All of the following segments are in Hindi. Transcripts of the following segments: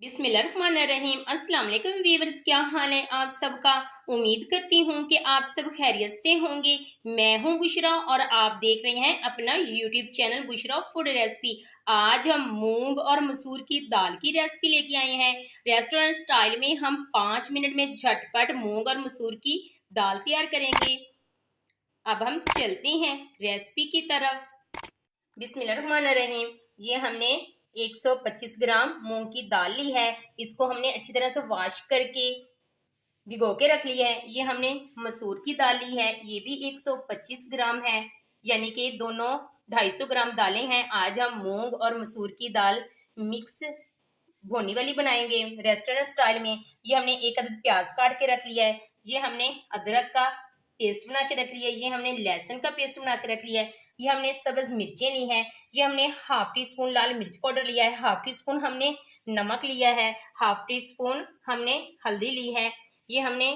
बिस्मिल्लाहिर्रहमानिर्रहीम। अस्सलाम वालेकुम व्यूअर्स, क्या हाल है आप सबका। उम्मीद करती हूँ कि आप सब खैरियत से होंगे। मैं हूँ बुशरा और आप देख रहे हैं अपना YouTube channel Bushra food recipe. आज हम मूंग और मसूर की दाल की रेसिपी लेके आए हैं। रेस्टोरेंट स्टाइल में हम 5 मिनट में झटपट मूंग और मसूर की दाल तैयार करेंगे। अब हम चलते हैं रेसिपी की तरफ। बिस्मिल्लाहिर्रहमानिर्रहीम। ये हमने 125 ग्राम मूंग की दाल ली है। इसको हमने अच्छी तरह से वॉश करके भिगो के रख लिया है। ये हमने मसूर की दाल ली है, ये भी 125 ग्राम है, यानी कि दोनों 250 ग्राम दालें हैं। आज हम मूंग और मसूर की दाल मिक्स भुनी वाली बनाएंगे रेस्टोरेंट स्टाइल में। ये हमने एक अदद प्याज काट के रख लिया है। ये हमने अदरक का पेस्ट बना के रख लिया है। ये हमने लहसुन का पेस्ट बना के रख लिया है। ये हमने सब्ज मिर्चें ली हैं। ये हमने हाफ टी स्पून लाल मिर्च पाउडर लिया है। हाफ टी स्पून हमने नमक लिया है। हाफ टी स्पून हमने हल्दी ली है। ये हमने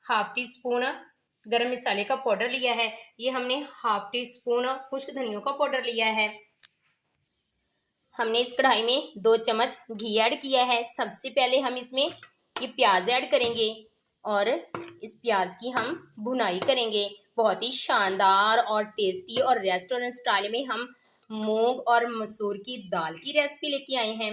हाफ टी स्पून गरम मसाले का पाउडर लिया है। ये हमने हाफ टी स्पून खुश्क धनिया का पाउडर लिया है। हमने इस कढ़ाई में 2 चम्मच घी ऐड किया है। सबसे पहले हम इसमें ये प्याज ऐड करेंगे और इस प्याज की हम भुनाई करेंगे। बहुत ही शानदार और टेस्टी और रेस्टोरेंट स्टाइल में हम मूंग और मसूर की दाल की रेसिपी लेके आए हैं।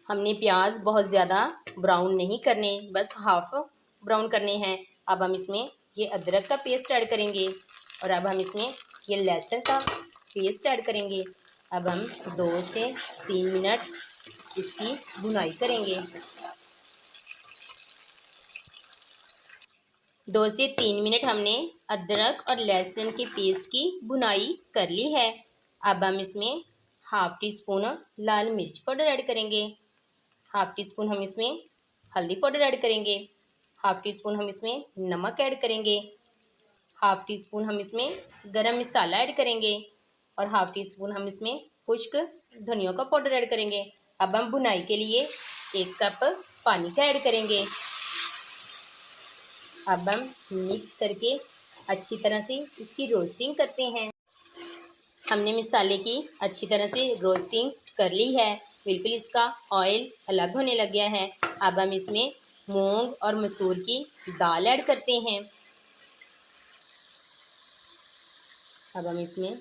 हमने प्याज बहुत ज़्यादा ब्राउन नहीं करने, बस हाफ ब्राउन करने हैं। अब हम इसमें ये अदरक का पेस्ट ऐड करेंगे और अब हम इसमें ये लहसुन का पेस्ट ऐड करेंगे। अब हम 2 से 3 मिनट इसकी भुनाई करेंगे। 2 से 3 मिनट हमने अदरक और लहसुन के पेस्ट की भुनाई कर ली है। अब हम इसमें हाफ टी स्पून लाल मिर्च पाउडर ऐड करेंगे। हाफ टी स्पून हम इसमें हल्दी पाउडर ऐड करेंगे। हाफ टी स्पून हम इसमें नमक ऐड करेंगे। हाफ टी स्पून हम इसमें गरम मसाला ऐड करेंगे और हाफ टी स्पून हम इसमें खुश्क धनिया का पाउडर ऐड करेंगे। अब हम भुनाई के लिए 1 कप पानी का ऐड करेंगे। अब हम मिक्स करके अच्छी तरह से इसकी रोस्टिंग करते हैं। हमने मसाले की अच्छी तरह से रोस्टिंग कर ली है। बिल्कुल इसका ऑयल अलग होने लग गया है। अब हम इसमें मूंग और मसूर की दाल ऐड करते हैं। अब हम इसमें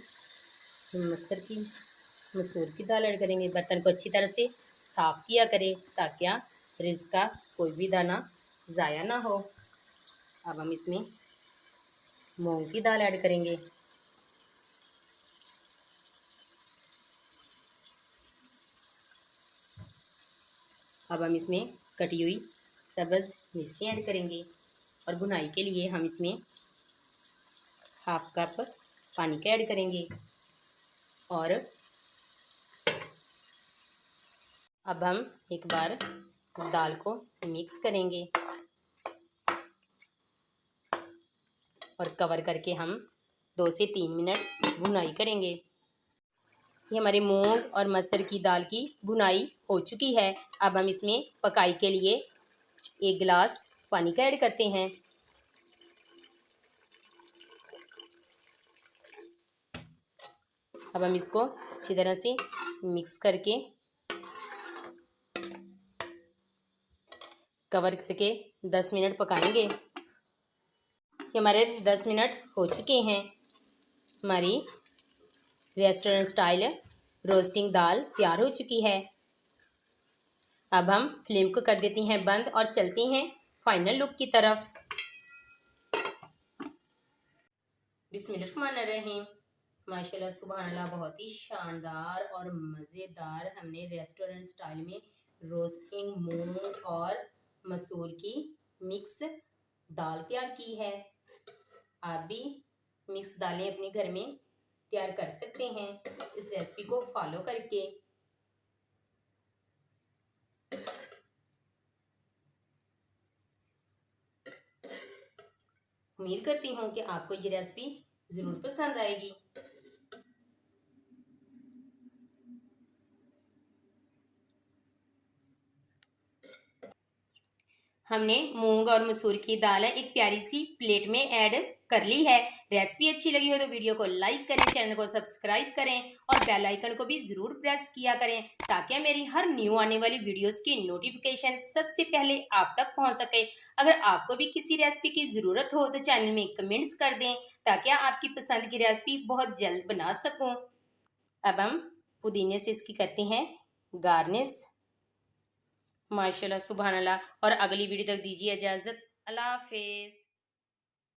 मसूर की दाल ऐड करेंगे। बर्तन को अच्छी तरह से साफ़ किया करें ताकि रिज़ का कोई भी दाना ज़ाया ना हो। अब हम इसमें मूंग की दाल ऐड करेंगे। अब हम इसमें कटी हुई सब्ज़ मिर्ची ऐड करेंगे और भुनाई के लिए हम इसमें हाफ कप पानी का ऐड करेंगे। और अब हम एक बार इस दाल को मिक्स करेंगे और कवर करके हम 2 से 3 मिनट भुनाई करेंगे। ये हमारे मूंग और मसूर की दाल की भुनाई हो चुकी है। अब हम इसमें पकाई के लिए 1 गिलास पानी का ऐड करते हैं। अब हम इसको अच्छी तरह से मिक्स करके कवर करके 10 मिनट पकाएंगे। ये हमारे 10 मिनट हो चुके हैं। हमारी रेस्टोरेंट स्टाइल रोस्टिंग दाल तैयार हो चुकी है। अब हम फ्लेम को कर देते हैं बंद और चलते हैं फाइनल लुक की तरफ। बिस्मिल्लाहिर्रहमानिर्रहीम। माशाल्लाह सुभान अल्लाह, बहुत ही शानदार और मज़ेदार हमने रेस्टोरेंट स्टाइल में रोस्टिंग मूंग और मसूर की मिक्स दाल तैयार की है। आप भी मिक्स दालें अपने घर में तैयार कर सकते हैं इस रेसिपी को फॉलो करके। उम्मीद करती हूँ कि आपको ये रेसिपी ज़रूर पसंद आएगी। हमने मूंग और मसूर की दाल एक प्यारी सी प्लेट में ऐड कर ली है। रेसिपी अच्छी लगी हो तो वीडियो को लाइक करें, चैनल को सब्सक्राइब करें और बेल आइकन को भी ज़रूर प्रेस किया करें ताकि मेरी हर न्यू आने वाली वीडियोस की नोटिफिकेशन सबसे पहले आप तक पहुंच सके। अगर आपको भी किसी रेसिपी की ज़रूरत हो तो चैनल में कमेंट्स कर दें ताकि आपकी पसंद की रेसिपी बहुत जल्द बना सकूं। अब हम पुदीने से इसकी करते हैं गार्निश। माशाल्लाह, सुभान अल्लाह। और अगली वीडियो तक दीजिए इजाज़त। अल्लाह हाफिज़।